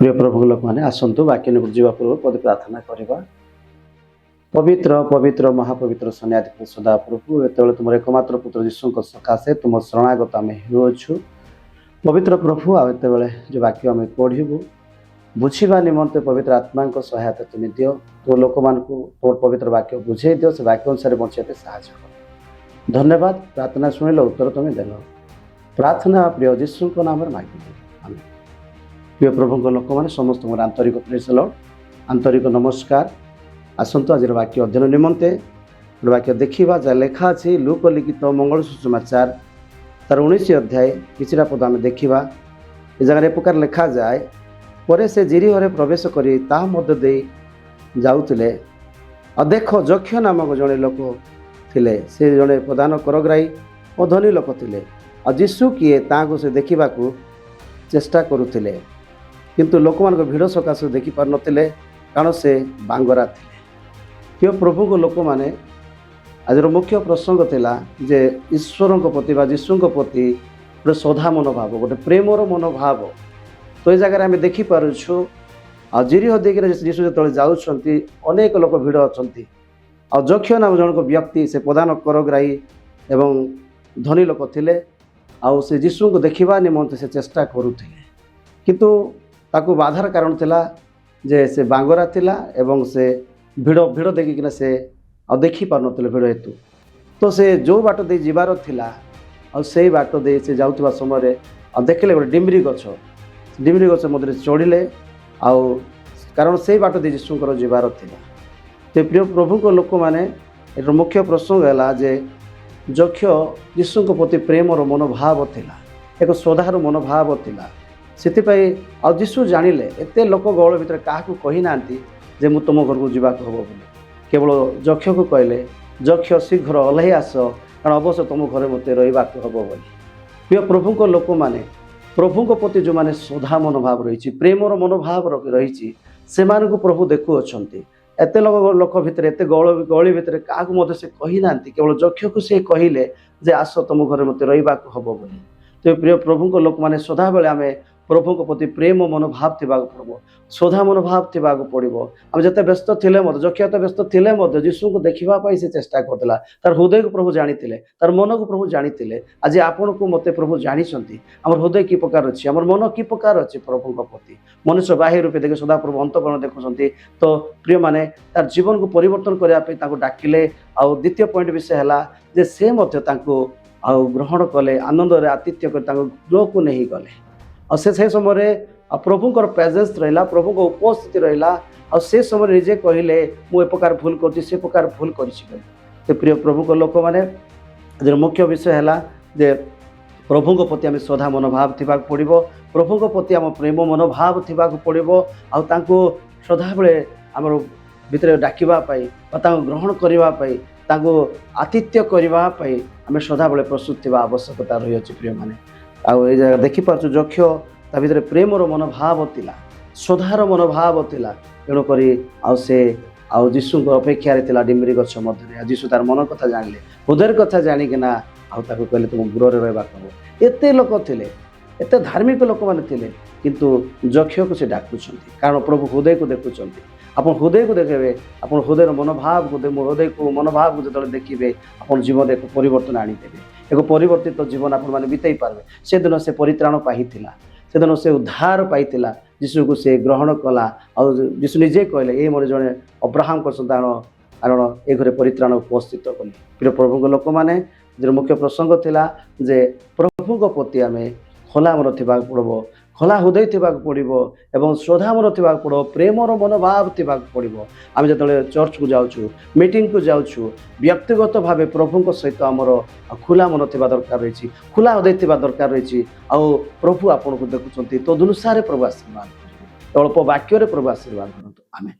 प्रिय प्रभु लोक मैंने आसतु वाक्य निकट जावा पूर्व पद प्रार्थना करवा। पवित्र पवित्र महापवित्र सन्याधिपति सदा प्रभु एत तुम एकमात्र पुत्र जीशु सकाशे तुम शरणागत आम होछु। पवित्र प्रभु आत जो वाक्य आम पढ़ू बुझा निमंते पवित्र आत्मा सहायता तुम दियो। तो लोक मान तोर पवित्र वाक्य बुझे दियो से वाक्य अनुसार बचाते साहय कर। धन्यवाद। प्रार्थना शुणिल उत्तर तुम देल। प्रार्थना प्रिय जीशु नाम मांगे आमेन। प्रिय प्रभु लोक मैंने समस्त आंतरिक प्रेस लॉर्ड आंतरिक नमस्कार। आसतु आज वाक्य अध्ययन निमंते वाक्य देखा जहाँ लेखा अच्छी लूक लिखित मंगल सुसमाचार तार 19 अध्याय किछिटा पद आम देखा। ये जगह प्रकार लेखा जाए पर से जिरीहरे प्रवेश करी ता मध्य दे जाउतिले देख जक्ष नामक जड़े लोक थिले। से जड़े प्रधान करग्राही और धनी लोक थिले। जीशु किए ताको से देखा चेष्टा करुथिले किंतु लोक मान भिड़ सकाश देखी पार नथिले कारण से बांगरा थिले। प्रिय प्रभु को लोक माने आज मुख्य प्रसंग थिला जे ईश्वर प्रति बा जीशु प्रति गोटे श्रद्धा मनोभाव गोटे प्रेमर मनोभाव। तो ये जगह आम देखिपुँ जिरीह देकर जीशु जो जाऊँच अनेक लोक भिड़ अच्छा जक्ष नाम जनक व्यक्ति से प्रधान करग्राही एवं धनी लोक थिले। आउ से जीशु को देखा निमंते से चेष्टा करुथिले किंतु ताकू बाधार कारण थिला जे से बांगरा थिला एवं से भिड़ भिड़ देखिकिना से आ देखी पार नथिले भिड़ हेतु। तो से जो बाट दे जीवार थिला आ से बाट दे से जाउतबा समय देखले गोटे डिम्बरी गछ मध्य चढ़िले आउ कारण से बाट दे जीशुकर जीवार थिला। तो प्रिय प्रभु को लोक मैंने मुख्य प्रसंग है जे जक्ष जीशु प्रति प्रेमर मनोभाव थिला एक श्रद्धार मनोभाव थिला। सेतिपाई आ जीशु जानिले एते लोक गहल भितर क्या कही ना जे मु तुम घर को जीवाक हम बोली केवल जक्ष को कहले जक्ष शीघ्र ओह्लई आस कारण अवश्य तुम घर मत रहीबाक हम बोली। प्रिय प्रभु को लोक मैंने प्रभु प्रति जो मैंने श्रद्धा मनोभाव रही प्रेमर मनोभाव रही से प्रभु देखु अच्छा। एत लोक भितर एत गहली भितर क्या से कही ना केवल जक्ष को सी कहले जे आस तुम घर मत रहीबाक हम बोली। तो प्रिय प्रभु को लोक मैंने सदा बेले आम प्रभु प्रति प्रेम मनोभाव थी पड़ो श्रद्धा मनोभाव थी पड़ो। आम जिते व्यस्त थे जक्ष तो व्यस्त थे जीशु को देखापी से चेष्टा करता तार हृदय को प्रभु जानी तार मन को प्रभु जानी। आज आपण को मत प्रभु जानी आम हृदय कि प्रकार अच्छी आम मन कि प्रकार अच्छी प्रभु प्रति मनुष्य बाह्य रूपे देखे सदा प्रभु अंतकरण देखुं। तो प्रिय माने तार जीवन को परिवर्तन करने डाकिले। आ द्वितीय पॉइंट विषय है से ग्रहण कले आनंद आतिथ्य कर गृह को नहीं गले और से समय प्रभुकर प्रेजेंस रहा प्रभु को उपस्थिति रहा और से समय निजे कहले मु ए प्रकार भूल कर से प्रकार भूल कर। तो प्रिय प्रभु को लोक मैंने मुख्य विषय है जे प्रभु प्रति आम श्रद्धा मनोभाव थी पड़ो प्रभु प्रति आम प्रेम मनोभाव थी पड़ो आउ श्रद्धा बेले आम भितर डाकवाई ग्रहण करने आतिथ्य करने आम श्रद्धा बेले प्रस्तुत थी आवश्यकता रही है। प्रिय माने आउ ये देखिपुँ जक्ष ता भीतर प्रेमर मनोभाव थिला श्रद्धार मनोभाव थिला तेणुक आउ जीशु अपेक्षा डिम्बरी गछ मध्य जीशु तार मन कथा जानिले हृदय कथा जाणिकिना कहले तुम गृह रहीबाक हम। एते लोक थिले एते धार्मिक लोक मैंने थिले किंतु जक्ष को से डाकुछंती कारण प्रभु हृदय को देखुछंती। आप हृदय को देखे आप हृदय मनोभाव को हृदय को मनोभाव को जो देखिए आप जीवन एक परिवर्तन आनीदेवे एक परिवर्तित जीवन आप बीतई पारे। से दिन से परित्राण पाई से दिन से उद्धार पाई जीशु को से ग्रहण कला और जीशु निजे कहले ये मोर जड़े अब्राहम को संतान कारण ए घरे परित्राण उपस्थित कली। प्रिय प्रभु को लोक मैंने जो मुख्य प्रसंग थिला जे प्रभु प्रति आम खोला मन थी पड़ो खोला हृदय थी पड़ो एवं श्रद्धा मन थी पड़ो प्रेमर मनोभाव थी पड़ो। आम जो चर्च को जाऊँ मीटिंग को जाऊँ व्यक्तिगत भाव प्रभु सहित आमर खुला मन थी दरकार रही खुला हृदय थी दरकार रही आउ प्रभु आपन को देखुं तो अनुसार प्रभु आशीर्वाद अल्प वाक्य प्रभु आशीर्वाद करते आमेन।